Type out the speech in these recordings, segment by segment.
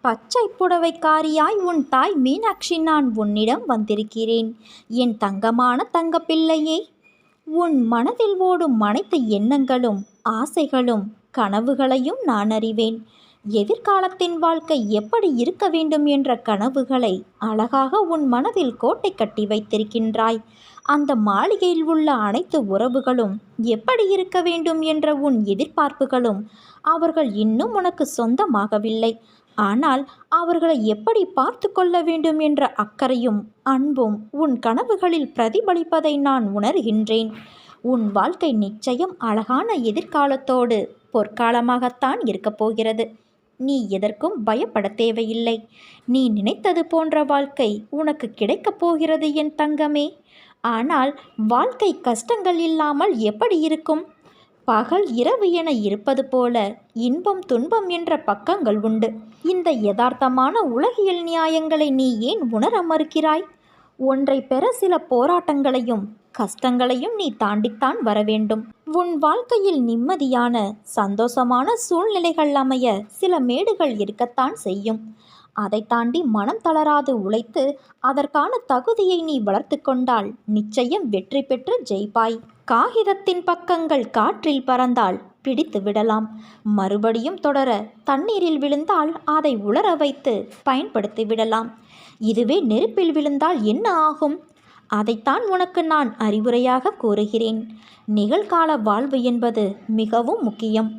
பச்சை புடவைக்காரியாய் உன் தாய் மீனாட்சி நான் உன்னிடம் வந்திருக்கிறேன். என் தங்கமான தங்கப்பிள்ளையே, உன் மனதில் ஓடும் அனைத்து எண்ணங்களும் ஆசைகளும் கனவுகளையும் நான் அறிவேன். எதிர்காலத்தின் வாழ்க்கை எப்படி இருக்க வேண்டும் என்ற கனவுகளை அழகாக உன் மனதில் கோட்டை கட்டி வைத்திருக்கின்றாய். அந்த மாளிகையில் உள்ள அனைத்து உறவுகளும் எப்படி இருக்க வேண்டும் என்ற உன் எதிர்பார்ப்புகளும் அவர்கள் இன்னும் உனக்கு சொந்தமாகவில்லை. ஆனால் அவர்களை எப்படி பார்த்து கொள்ள வேண்டும் என்ற அக்கறையும் அன்பும் உன் கனவுகளில் பிரதிபலிப்பதை நான் உணர்கின்றேன். உன் வாழ்க்கை நிச்சயம் அழகான எதிர்காலத்தோடு பொற்காலமாகத்தான் இருக்கப் போகிறது. நீ எதற்கும் பயப்பட தேவையில்லை. நீ நினைத்தது போன்ற வாழ்க்கை உனக்கு கிடைக்கப் போகிறது என் தங்கமே. ஆனால் வாழ்க்கை கஷ்டங்கள் இல்லாமல் எப்படி இருக்கும்? பகல் இரவு என இருப்பது போல இன்பம் துன்பம் என்ற பக்கங்கள் உண்டு. இந்த யதார்த்தமான உலகியல் நியாயங்களை நீ ஏன் உணர மறுக்கிறாய்? ஒன்றை பெற சில போராட்டங்களையும் கஷ்டங்களையும் நீ தாண்டித்தான் வர வேண்டும். உன் வாழ்க்கையில் நிம்மதியான சந்தோஷமான சூழ்நிலைகள் அமைய சில மேடுகள் இருக்கத்தான் செய்யும். அதை தாண்டி மனம் தளராது உழைத்து அதற்கான தகுதியை நீ வளர்த்து கொண்டால் நிச்சயம் வெற்றி பெற்று ஜெயிப்பாய். காகிதத்தின் பக்கங்கள் காற்றில் பறந்தால் பிடித்து விடலாம். மறுபடியும் தொடர தண்ணீரில் விழுந்தால் அதை உலர வைத்து பயன்படுத்தி விடலாம். இதுவே நெருப்பில் விழுந்தால் என்ன ஆகும்? அதைத்தான் உனக்கு நான் அறிவுரையாக கூறுகிறேன். நிகழ்கால வாழ்வு என்பது மிகவும் முக்கியம்.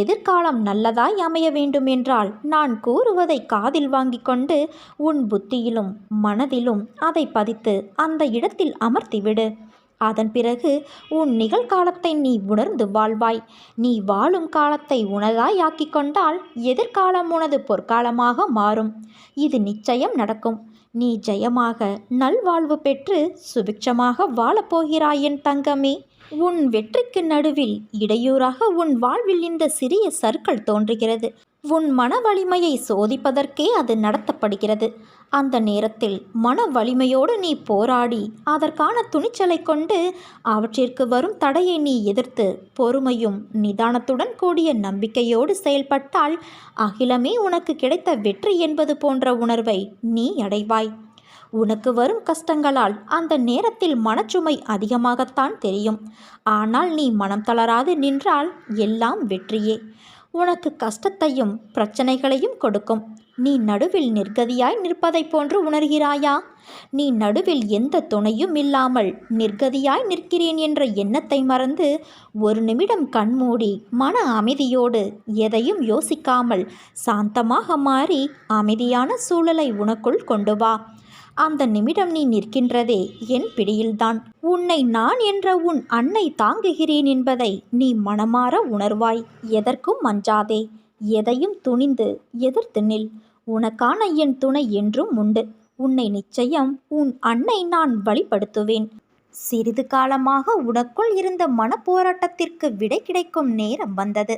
எதிர்காலம் நல்லதாய் அமைய வேண்டுமென்றால் நான் கூறுவதை காதில் வாங்கி கொண்டு உன் புத்தியிலும் மனதிலும் அதை பதித்து அந்த இடத்தில் அமர்த்திவிடு. அதன் பிறகு உன் நிகழ்காலத்தை நீ உணர்ந்து வாழ்வாய். நீ வாழும் காலத்தை உனதாய் ஆக்கி கொண்டால் எதிர்காலம் உனது பொற்காலமாக மாறும். இது நிச்சயம் நடக்கும். நீ ஜெயமாக நல்வாழ்வு பெற்று சுபிட்சமாக வாழப்போகிறாய் என் தங்கமே. உன் வெற்றிக்கு நடுவில் இடையூறாக உன் வாழ்வில் இந்த சிறிய சறுக்கல் தோன்றுகிறது. உன் மன வலிமையை சோதிப்பதற்கே அது நடத்தப்படுகிறது. அந்த நேரத்தில் மன வலிமையோடு நீ போராடி அதற்கான துணிச்சலை கொண்டு அவற்றிற்கு வரும் தடையை நீ எதிர்த்து பொறுமையும் நிதானத்துடன் கூடிய நம்பிக்கையோடு செயல்பட்டால் அகிலமே உனக்கு கிடைத்த வெற்றி என்பது போன்ற உணர்வை நீ அடைவாய். உனக்கு வரும் கஷ்டங்களால் அந்த நேரத்தில் மனச்சுமை அதிகமாகத்தான் தெரியும். ஆனால் நீ மனம் தளராது நின்றால் எல்லாம் வெற்றியே. உனக்கு கஷ்டத்தையும் பிரச்சனைகளையும் கொடுக்கும். நீ நடுவில் நிர்கதியாய் நிற்பதைப் போன்று உணர்கிறாயா? நீ நடுவில் எந்த துணையும் இல்லாமல் நிர்கதியாய் நிற்கிறேன் என்ற எண்ணத்தை மறந்து ஒரு நிமிடம் கண்மூடி மன அமைதியோடு எதையும் யோசிக்காமல் சாந்தமாக மாறி அமைதியான சூழலை உனக்குள் கொண்டு வா. அந்த நிமிடம் நீ நிற்கின்றதே என் பிடியில்தான். உன்னை நான் என்ற உன் அன்னை தாங்குகிறேன் என்பதை நீ மனமாற உணர்வாய். எதற்கும் அஞ்சாதே. எதையும் துணிந்து எதிர்த்து நில். உனக்கான என் துணை என்றும் உண்டு. உன்னை நிச்சயம் உன் அன்னை நான் வழிபடுத்துவேன். சிறிது காலமாக உனக்குள் இருந்த மனப்போராட்டத்திற்கு விடை கிடைக்கும் நேரம் வந்தது.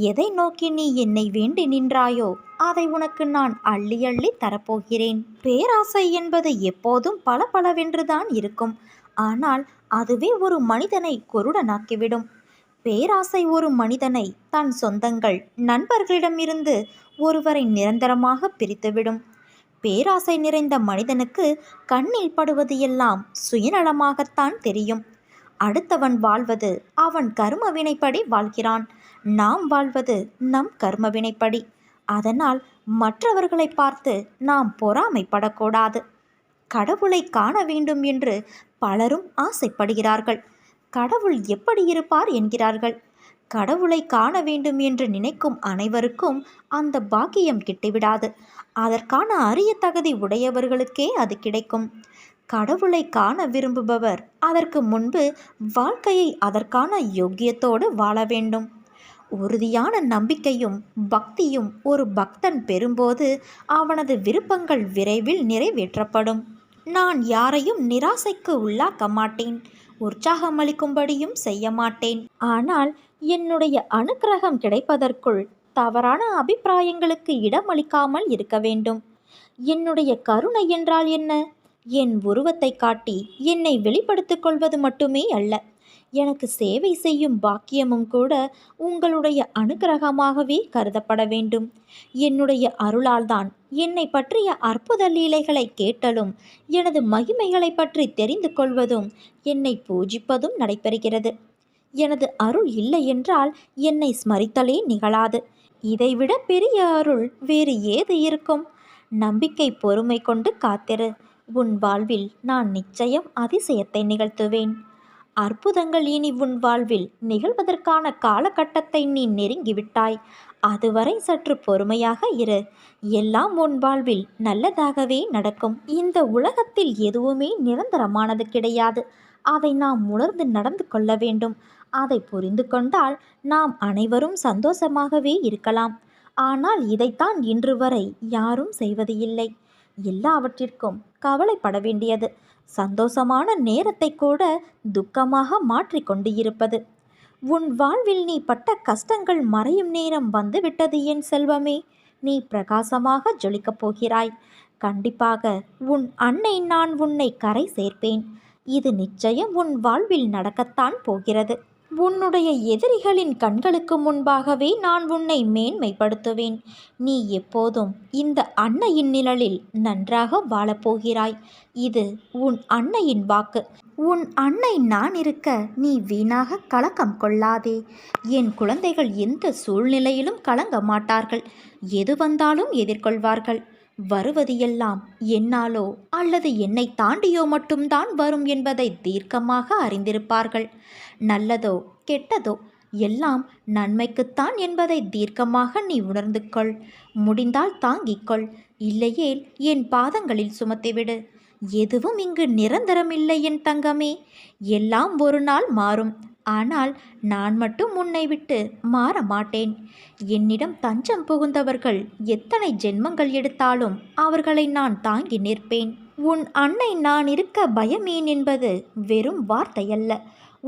எதை நோக்கி நீ என்னை வேண்டி நின்றாயோ அதை உனக்கு நான் அள்ளி அள்ளி தரப்போகிறேன். பேராசை என்பது எப்போதும் பலபலவென்றுதான் இருக்கும். ஆனால் அதுவே ஒரு மனிதனை குருடனாக்கிவிடும். பேராசை ஒரு மனிதனை தன் சொந்தங்கள் நண்பர்களிடமிருந்து ஒருவரை நிரந்தரமாக பிரித்துவிடும். பேராசை நிறைந்த மனிதனுக்கு கண்ணில் படுவது எல்லாம் சுயநலமாகத்தான் தெரியும். அடுத்தவன் வாழ்வது அவன் கர்ம வினைப்படி வாழ்கிறான். நாம் வாழ்வது நம் கர்ம வினைப்படி. அதனால் மற்றவர்களை பார்த்து நாம் பொறாமைப்படக்கூடாது. கடவுளை காண வேண்டும் என்று பலரும் ஆசைப்படுகிறார்கள். கடவுள் எப்படி இருப்பார் என்கிறார்கள். கடவுளை காண வேண்டும் என்று நினைக்கும் அனைவருக்கும் அந்த பாக்கியம் கிட்டிவிடாது. அதற்கான அரிய தகுதி உடையவர்களுக்கே அது கிடைக்கும். கடவுளை காண விரும்புபவர் அதற்கு முன்பு வாழ்க்கையை அதற்கான யோக்கியத்தோடு வாழ வேண்டும். உறுதியான நம்பிக்கையும் பக்தியும் ஒரு பக்தன் பெறும்போது அவனது விருப்பங்கள் விரைவில் நிறைவேற்றப்படும். நான் யாரையும் நிராசைக்கு உள்ளாக்க மாட்டேன். உற்சாகமளிக்கும்படியும் செய்ய மாட்டேன். ஆனால் என்னுடைய அனுக்கிரகம் கிடைப்பதற்குள் தவறான அபிப்பிராயங்களுக்கு இடமளிக்காமல் இருக்க வேண்டும். என்னுடைய கருணை என்றால் என்ன? என் உருவத்தை காட்டி என்னை வெளிப்படுத்திக் கொள்வது மட்டுமே அல்ல. எனக்கு சேவை செய்யும் பாக்கியமும் கூட உங்களுடைய அனுக்கிரகமாகவே கருதப்பட வேண்டும். என்னுடைய அருளால்தான் என்னை பற்றிய அற்புத லீலைகளை கேட்டலும் எனது மகிமைகளை பற்றி தெரிந்து கொள்வதும் என்னை பூஜிப்பதும் நடைபெறுகிறது. எனது அருள் இல்லை என்றால் என்னை ஸ்மரித்தலே நிகழாது. இதைவிட பெரிய அருள் வேறு ஏது இருக்கும்? நம்பிக்கை பொறுமை கொண்டு காத்திரு. உன் வாழ்வில் நான் நிச்சயம் அதிசயத்தை நிகழ்த்துவேன். அற்புதங்கள் இனி உன் வாழ்வில் நிகழ்வதற்கான காலகட்டத்தை நீ நெருங்கிவிட்டாய். அதுவரை சற்று பொறுமையாக இரு. எல்லாம் உன் வாழ்வில் நல்லதாகவே நடக்கும். இந்த உலகத்தில் எதுவுமே நிரந்தரமானது கிடையாது. அதை நாம் உணர்ந்து நடந்து கொள்ள வேண்டும். அதை புரிந்து கொண்டால் நாம் அனைவரும் சந்தோஷமாகவே இருக்கலாம். ஆனால் இதைத்தான் இன்று வரை யாரும் செய்வது இல்லை. எல்லாவற்றிற்கும் கவலைப்பட வேண்டியது, சந்தோஷமான நேரத்தை கூட துக்கமாக மாற்றிக்கொண்டு இருப்பது. உன் வாழ்வில் நீ பட்ட கஷ்டங்கள் மறையும் நேரம் வந்துவிட்டது என் செல்வமே. நீ பிரகாசமாக ஜொலிக்கப் போகிறாய். கண்டிப்பாக உன் அன்னை நான் உன்னை கரை சேர்ப்பேன். இது நிச்சயம் உன் வாழ்வில் நடக்கத்தான் போகிறது. உன்னுடைய எதிரிகளின் கண்களுக்கு முன்பாகவே நான் உன்னை மேன்மைப்படுத்துவேன். நீ எப்போதும் இந்த அன்னையின் நிழலில் நன்றாக வாழப்போகிறாய். இது உன் அன்னையின் வாக்கு. உன் அன்னை நான் இருக்க நீ வீணாக கலக்கம் கொள்ளாதே. என் குழந்தைகள் எந்த சூழ்நிலையிலும் கலங்க மாட்டார்கள். எது வந்தாலும் எதிர்கொள்வார்கள். வருவது எல்லாம் என்னாலோ அல்லது என்னை தாண்டியோ மட்டும்தான் வரும் என்பதை தீர்க்கமாக அறிந்திருப்பார்கள். நல்லதோ கெட்டதோ எல்லாம் நன்மைக்குத்தான் என்பதை தீர்க்கமாக நீ உணர்ந்து கொள். முடிந்தால் தாங்கிக்கொள், இல்லையேல் என் பாதங்களில் சுமத்திவிடு. எதுவும் இங்கு நிரந்தரமில்லை என் தங்கமே. எல்லாம் ஒரு நாள் மாறும். ஆனால் நான் மட்டும் உன்னை விட்டு மாற மாட்டேன். என்னிடம் தஞ்சம் புகுந்தவர்கள் எத்தனை ஜென்மங்கள் எடுத்தாலும் அவர்களை நான் தாங்கி நிற்பேன். உன் அன்னை நான் இருக்க பயமேன் என்பது வெறும் வார்த்தையல்ல.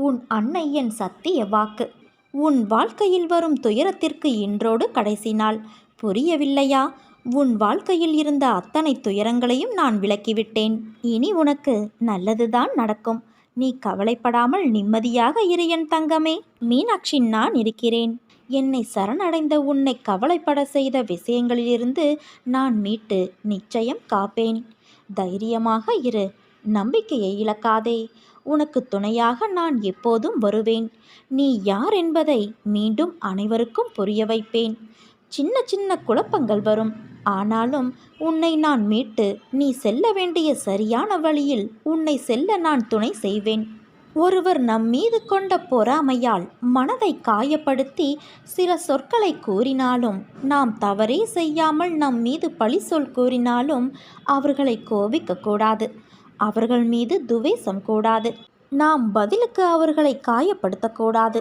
உன் அன்னை என் சத்திய வாக்கு. உன் வாழ்க்கையில் வரும் துயரத்திற்கு இன்றோடு கடைசி நாள். புரியவில்லையா? உன் வாழ்க்கையில் இருந்த அத்தனை துயரங்களையும் நான் விலக்கிவிட்டேன். இனி உனக்கு நல்லதுதான் நடக்கும். நீ கவலைப்படாமல் நிம்மதியாக இரு என் தங்கமே. மீனாட்சி நான் இருக்கிறேன். என்னை சரணடைந்த உன்னை கவலைப்பட செய்த விஷயங்களிலிருந்து நான் மீட்டு நிச்சயம் காப்பேன். தைரியமாக இரு. நம்பிக்கையை இழக்காதே. உனக்கு துணையாக நான் எப்போதும் வருவேன். நீ யார் என்பதை மீண்டும் அனைவருக்கும் புரிய வைப்பேன். சின்ன சின்ன குழப்பங்கள் வரும். ஆனாலும் உன்னை நான் மீட்டு நீ செல்ல வேண்டிய சரியான வழியில் உன்னை செல்ல நான் துணை செய்வேன். ஒருவர் நம் மீது கொண்ட பொறாமையால் மனதை காயப்படுத்தி சில சொற்களை கூறினாலும், நாம் தவறே செய்யாமல் நம் மீது பழி சொல் கூறினாலும் அவர்களை கோபிக்கக்கூடாது. அவர்கள் மீது துவேஷம் கூடாது. நாம் பதிலுக்கு அவர்களை காயப்படுத்தக்கூடாது.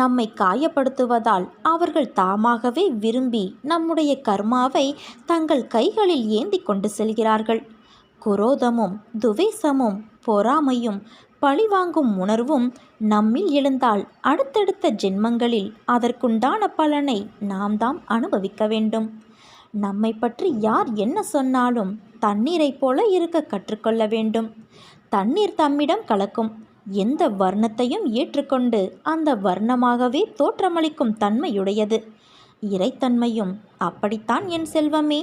நம்மை காயப்படுத்துவதால் அவர்கள் தாமாகவே விரும்பி நம்முடைய கர்மாவை தங்கள் கைகளில் ஏந்தி கொண்டு செல்கிறார்கள். குரோதமும் துவேஷமும் பொறாமையும் பழிவாங்கும் உணர்வும் நம்மில் எழுந்தால் அடுத்தடுத்த ஜென்மங்களில் அதற்குண்டான பலனை நாம் தாம் அனுபவிக்க வேண்டும். நம்மை பற்றி யார் என்ன சொன்னாலும் தண்ணீரைப் போல இருக்க கற்றுக்கொள்ள வேண்டும். தண்ணீர் தம்மிடம் கலக்கும். எந்த வர்ணத்தையும் ஏற்றுக்கொண்டு அந்த வர்ணமாகவே தோற்றமளிக்கும் தன்மையுடையது. இறைத்தன்மையும் அப்படித்தான் என் செல்வமே.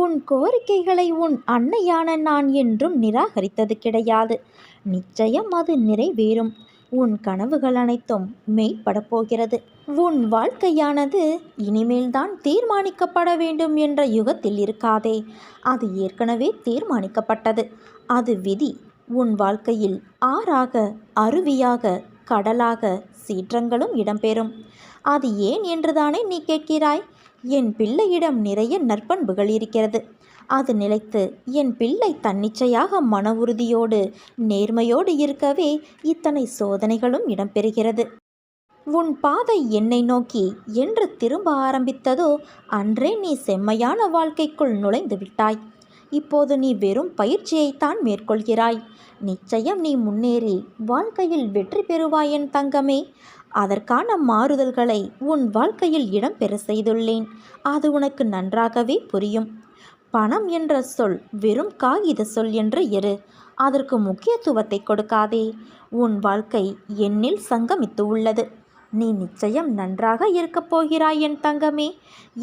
உன் கோரிக்கைகளை உன் அன்னையான நான் என்றும் நிராகரித்தது கிடையாது. நிச்சயம் அது நிறைவேறும். உன் கனவுகள் அனைத்தும் மெய்ப்படப் போகிறது. உன் வாழ்க்கையானது இனிமேல்தான் தீர்மானிக்கப்பட வேண்டும் என்ற யுகத்தில் இருக்காதே. அது ஏற்கனவே தீர்மானிக்கப்பட்டது. அது விதி. உன் வாழ்க்கையில் ஆறாக, அருவியாக, கடலாக, சீற்றங்களும் இடம்பெறும். அது ஏன் என்றுதானே நீ கேட்கிறாய்? என் பிள்ளையிடம் நிறைய நற்பண்புகள் இருக்கிறது. அது நிலைத்து என் பிள்ளை தன்னிச்சையாக மன உறுதியோடு நேர்மையோடு இருக்கவே இத்தனை சோதனைகளும் இடம்பெறுகிறது. உன் பாதை என்னை நோக்கி என்று திரும்ப ஆரம்பித்ததோ அன்றே நீ செம்மையான வாழ்க்கைக்குள் நுழைந்து விட்டாய். இப்போது நீ வெறும் பயிற்சியைத்தான் மேற்கொள்கிறாய். நிச்சயம் நீ முன்னேறி வாழ்க்கையில் வெற்றி பெறுவாய் என் தங்கமே. அதற்கான மாறுதல்களை உன் வாழ்க்கையில் இடம்பெற செய்துள்ளேன். அது உனக்கு நன்றாகவே புரியும். பணம் என்ற சொல் வெறும் காகித சொல் என்று இரு. அதற்கு முக்கியத்துவத்தை கொடுக்காதே. உன் வாழ்க்கை என்னில் சங்கமித்து உள்ளது. நீ நிச்சயம் நன்றாக இருக்கப் போகிறாய் என் தங்கமே.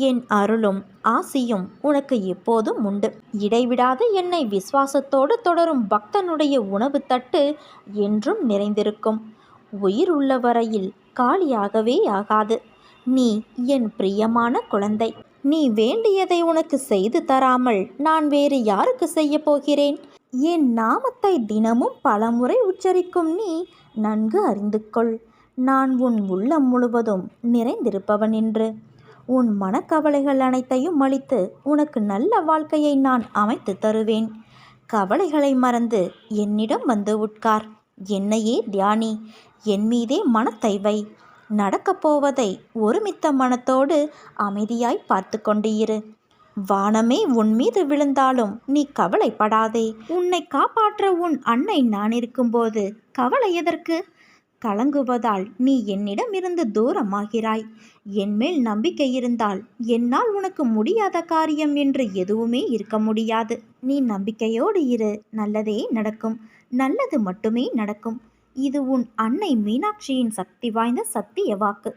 என் அருளும் ஆசியும் உனக்கு எப்போதும் உண்டு. இடைவிடாது என்னை விசுவாசத்தோடு தொடரும் பக்தனுடைய உணவு தட்டு என்றும் நிறைந்திருக்கும். உயிர் உள்ள வரையில் காலியாகவே ஆகாது. நீ என் பிரியமான குழந்தை. நீ வேண்டியதை உனக்கு செய்து தராமல் நான் வேறு யாருக்கு செய்ய போகிறேன்? என் நாமத்தை தினமும் பலமுறை உச்சரிக்கும் நீ நன்கு அறிந்து கொள், நான் உன் உள்ளம் முழுவதும் நிறைந்திருப்பவன் என்று. உன் மனக்கவலைகள் அனைத்தையும் அழித்து உனக்கு நல்ல வாழ்க்கையை நான் அமைத்து தருவேன். கவலைகளை மறந்து என்னிடம் வந்து உட்கார். என்னையே தியானி. என் மீதே மனத்தை வை. நடக்கப் போவதை ஒருமித்த மனத்தோடு அமைதியாய் பார்த்து கொண்டு இரு. வானமே உன் மீது விழுந்தாலும் நீ கவலைப்படாதே. உன்னை காப்பாற்ற உன் அன்னை நான் இருக்கும்போது கவலை எதற்கு? கலங்குவதால் நீ என்னிடம் இருந்து தூரமாகிறாய். என்மேல் நம்பிக்கை இருந்தால் என்னால் உனக்கு முடியாத காரியம் என்று எதுவுமே இருக்க முடியாது. நீ நம்பிக்கையோடு இரு. நல்லதே நடக்கும். நல்லது மட்டுமே நடக்கும். இது உன் அன்னை மீனாட்சியின் சக்தி வாய்ந்த சத்திய வாக்கு.